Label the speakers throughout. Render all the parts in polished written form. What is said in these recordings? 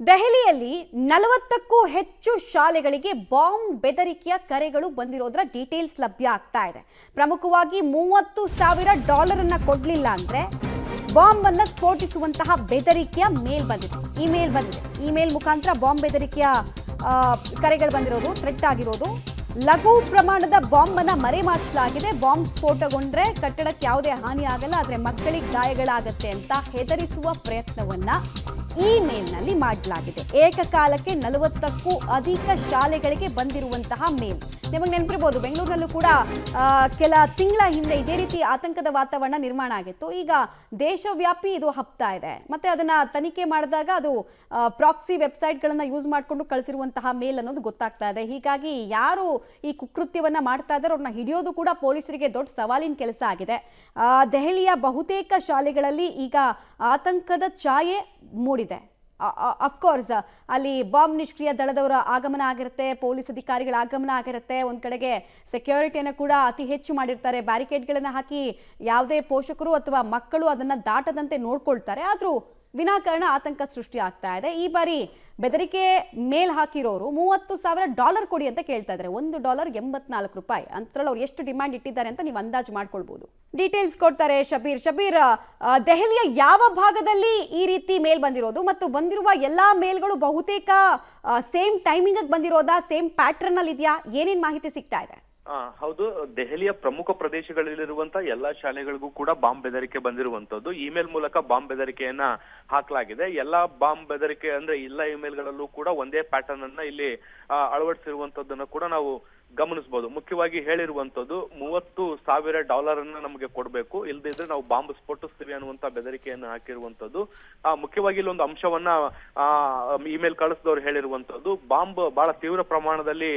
Speaker 1: ದೆಹಲಿಯಲ್ಲಿ 40ಕ್ಕೂ ಹೆಚ್ಚು ಶಾಲೆಗಳಿಗೆ ಬಾಂಬ್ ಬೆದರಿಕೆಯ ಕರೆಗಳು ಬಂದಿರೋದರ ಡೀಟೇಲ್ಸ್ ಲಭ್ಯ ಆಗ್ತಾ ಇದೆ. ಪ್ರಮುಖವಾಗಿ $30,000 ಅನ್ನ ಕೊಡಲಿಲ್ಲ ಅಂದ್ರೆ ಬಾಂಬ್ ಅನ್ನು ಸ್ಫೋಟಿಸುವಂತಹ ಬೆದರಿಕೆಯ ಇಮೇಲ್ ಬಂದಿದೆ. ಇಮೇಲ್ ಮುಖಾಂತರ ಬಾಂಬ್ ಬೆದರಿಕೆಯ ಕರೆಗಳು ಬಂದಿರೋದು, ಥ್ರೆಟ್ ಆಗಿರೋದು. ಲಘು ಪ್ರಮಾಣದ ಬಾಂಬ್ ಅನ್ನು ಮರೆಮಾಚಲಾಗಿದೆ. ಬಾಂಬ್ ಸ್ಫೋಟಗೊಂಡ್ರೆ ಕಟ್ಟಡಕ್ಕೆ ಯಾವುದೇ ಹಾನಿ ಆಗಲ್ಲ, ಆದರೆ ಮಕ್ಕಳಿಗೆ ಗಾಯಗಳಾಗುತ್ತೆ ಅಂತ ಹೆದರಿಸುವ ಪ್ರಯತ್ನವನ್ನ ಇಮೇಲ್ನಲ್ಲಿ ಮಾಡಲಾಗಿದೆ. ಏಕಕಾಲಕ್ಕೆ 40ಕ್ಕೂ ಅಧಿಕ ಶಾಲೆಗಳಿಗೆ ಬಂದಿರುವಂತಹ ಮೇಲ್. ನಿಮಗೆ ನೆನಪಿರಬಹುದು, ಬೆಂಗಳೂರಿನಲ್ಲೂ ಕೂಡ ಕೆಲ ತಿಂಗಳ ಹಿಂದೆ ಇದೇ ರೀತಿ ಆತಂಕದ ವಾತಾವರಣ ನಿರ್ಮಾಣ ಆಗಿತ್ತು. ಈಗ ದೇಶವ್ಯಾಪಿ ಇದು ಹಬ್ತಾ ಇದೆ. ಮತ್ತೆ ಅದನ್ನ ತನಿಖೆ ಮಾಡಿದಾಗ ಅದು ಪ್ರಾಕ್ಸಿ ವೆಬ್ಸೈಟ್ಗಳನ್ನ ಯೂಸ್ ಮಾಡಿಕೊಂಡು ಕಳಿಸಿರುವಂತಹ ಮೇಲ್ ಅನ್ನೋದು ಗೊತ್ತಾಗ್ತಾ ಇದೆ. ಹೀಗಾಗಿ ಯಾರು ಈ ಕುಕೃತ್ಯವನ್ನ ಮಾಡ್ತಾ ಇದ್ದಾರೆ ಅವ್ರನ್ನ ಹಿಡಿಯೋದು ಕೂಡ ಪೊಲೀಸರಿಗೆ ದೊಡ್ಡ ಸವಾಲಿನ ಕೆಲಸ ಆಗಿದೆ. ದೆಹಲಿಯ ಬಹುತೇಕ ಶಾಲೆಗಳಲ್ಲಿ ಈಗ ಆತಂಕದ ಛಾಯೆ ಮೂಡಿದೆ. ಅಫ್ಕೋರ್ಸ್ ಅಲ್ಲಿ ಬಾಂಬ್ ನಿಷ್ಕ್ರಿಯ ದಳದವರ ಆಗಮನ ಆಗಿರುತ್ತೆ, ಪೊಲೀಸ್ ಅಧಿಕಾರಿಗಳ ಆಗಮನ ಆಗಿರುತ್ತೆ. ಒಂದು ಕಡೆಗೆ ಸೆಕ್ಯೂರಿಟಿಯನ್ನು ಕೂಡ ಅತಿ ಹೆಚ್ಚು ಮಾಡಿರ್ತಾರೆ, ಬ್ಯಾರಿಕೇಡ್ಗಳನ್ನು ಹಾಕಿ ಯಾವುದೇ ಪೋಷಕರು ಅಥವಾ ಮಕ್ಕಳು ಅದನ್ನು ದಾಟದಂತೆ ನೋಡ್ಕೊಳ್ತಾರೆ. ಆದರೂ ವಿನಾಕಾರಣ ಆತಂಕ ಸೃಷ್ಟಿ ಆಗ್ತಾ ಇದೆ. ಈ ಬಾರಿ ಬೆದರಿಕೆ ಮೇಲ್ ಹಾಕಿರೋರು $30,000 ಕೊಡಿ ಅಂತ ಕೇಳ್ತಾ ಇದ್ದಾರೆ. $1 $84 ಅಂತರಲ್ಲಿ ಅವ್ರು ಎಷ್ಟು ಡಿಮ್ಯಾಂಡ್ ಇಟ್ಟಿದ್ದಾರೆ ಅಂತ ನೀವು ಅಂದಾಜು ಮಾಡ್ಕೊಳ್ಬಹುದು. ಡೀಟೇಲ್ಸ್ ಕೊಡ್ತಾರೆ ಶಬೀರ್. ದೆಹಲಿಯ ಯಾವ ಭಾಗದಲ್ಲಿ ಈ ರೀತಿ ಮೇಲ್ ಬಂದಿರೋದು ಮತ್ತು ಬಂದಿರುವ ಎಲ್ಲಾ ಮೇಲ್ಗಳು ಬಹುತೇಕ ಸೇಮ್ ಟೈಮಿಂಗ್ ಬಂದಿರೋದಾ, ಸೇಮ್ ಪ್ಯಾಟರ್ನ್ ಅಲ್ಲಿ ಇದೆಯಾ? ಏನೇನ್ ಮಾಹಿತಿ ಸಿಗ್ತಾ ಇದೆ?
Speaker 2: ಹೌದು, ದೆಹಲಿಯ ಪ್ರಮುಖ ಪ್ರದೇಶಗಳಲ್ಲಿರುವಂತ ಎಲ್ಲಾ ಶಾಲೆಗಳಿಗೂ ಕೂಡ ಬಾಂಬ್ ಬೆದರಿಕೆ ಬಂದಿರುವಂತದ್ದು. ಇಮೇಲ್ ಮೂಲಕ ಬಾಂಬ್ ಬೆದರಿಕೆಯನ್ನ ಹಾಕಲಾಗಿದೆ. ಎಲ್ಲಾ ಬಾಂಬ್ ಬೆದರಿಕೆ ಅಂದ್ರೆ ಎಲ್ಲ ಇಮೇಲ್ಗಳಲ್ಲೂ ಕೂಡ ಒಂದೇ ಪ್ಯಾಟರ್ನ್ ಅನ್ನ ಇಲ್ಲಿ ಅಳವಡಿಸಿರುವಂತದ್ದನ್ನ ಕೂಡ ನಾವು ಗಮನಿಸಬಹುದು. ಮುಖ್ಯವಾಗಿ ಹೇಳಿರುವಂತದ್ದು $30,000 ಅನ್ನ ನಮಗೆ ಕೊಡಬೇಕು, ಇಲ್ದಿದ್ರೆ ನಾವು ಬಾಂಬ್ ಸ್ಫೋಟಿಸ್ತೀವಿ ಅನ್ನುವಂತ ಬೆದರಿಕೆಯನ್ನು ಹಾಕಿರುವಂತದ್ದು. ಮುಖ್ಯವಾಗಿ ಇಲ್ಲೊಂದು ಅಂಶವನ್ನ ಇಮೇಲ್ ಕಳಿಸಿದವರು ಹೇಳಿರುವಂತದ್ದು, ಬಾಂಬ್ ಬಹಳ ತೀವ್ರ ಪ್ರಮಾಣದಲ್ಲಿ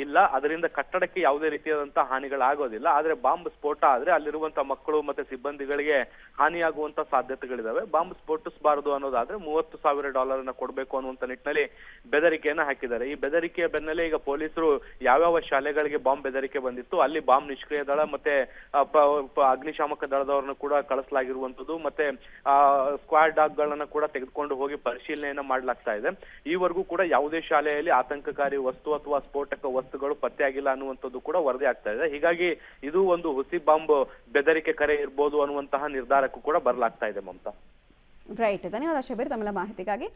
Speaker 2: ಇಲ್ಲ, ಅದರಿಂದ ಕಟ್ಟಡಕ್ಕೆ ಯಾವುದೇ ರೀತಿಯಾದಂತಹ ಹಾನಿಗಳಾಗೋದಿಲ್ಲ. ಆದ್ರೆ ಬಾಂಬ್ ಸ್ಫೋಟ ಆದ್ರೆ ಅಲ್ಲಿರುವಂತಹ ಮಕ್ಕಳು ಮತ್ತೆ ಸಿಬ್ಬಂದಿಗಳಿಗೆ ಹಾನಿಯಾಗುವಂತ ಸಾಧ್ಯತೆಗಳಿದಾವೆ. ಬಾಂಬ್ ಸ್ಫೋಟಿಸಬಾರದು ಅನ್ನೋದಾದ್ರೆ $30,000 ಅನ್ನ ಕೊಡಬೇಕು ಅನ್ನುವಂತ ನಿಟ್ಟಿನಲ್ಲಿ ಬೆದರಿಕೆಯನ್ನ ಹಾಕಿದ್ದಾರೆ. ಈ ಬೆದರಿಕೆಯ ಬೆನ್ನಲ್ಲೇ ಈಗ ಪೊಲೀಸರು ಯಾವ್ಯಾವ ಶಾಲೆಗಳಿಗೆ ಬಾಂಬ್ ಬೆದರಿಕೆ ಬಂದಿತ್ತು ಅಲ್ಲಿ ಬಾಂಬ್ ನಿಷ್ಕ್ರಿಯ ದಳ ಮತ್ತೆ ಅಗ್ನಿಶಾಮಕ ದಳದವರನ್ನು ಕೂಡ ಕಳಿಸಲಾಗಿರುವಂತದ್ದು. ಮತ್ತೆ ಸ್ಕ್ವಾಡ್ ಡಾಗ್ ಗಳನ್ನ ಕೂಡ ತೆಗೆದುಕೊಂಡು ಹೋಗಿ ಪರಿಶೀಲನೆಯನ್ನ ಮಾಡಲಾಗ್ತಾ ಇದೆ. ಈವರೆಗೂ ಕೂಡ ಯಾವುದೇ ಶಾಲೆಯಲ್ಲಿ ಆತಂಕಕಾರಿ ವಸ್ತು ಅಥವಾ ಸ್ಫೋಟಕ ವಸ್ತುಗಳು ಪತ್ತೆಯಾಗಿಲ್ಲ ಅನ್ನುವಂಥದ್ದು ಕೂಡ ವರದಿ ಆಗ್ತಾ ಇದೆ. ಹೀಗಾಗಿ ಇದು ಒಂದು ಹುಸಿ ಬಾಂಬ್ ಬೆದರಿಕೆ ಕರೆ ಇರ್ಬೋದು ಅನ್ನುವಂತಹ ನಿರ್ಧಾರಕ್ಕೂ ಕೂಡ ಬರಲಾಗ್ತಾ ಇದೆ. ಮಮತಾ,
Speaker 1: ರೈಟ್. ಧನ್ಯವಾದ ಶಬೀರ್ ತಮ್ಮ ಮಾಹಿತಿಗಾಗಿ.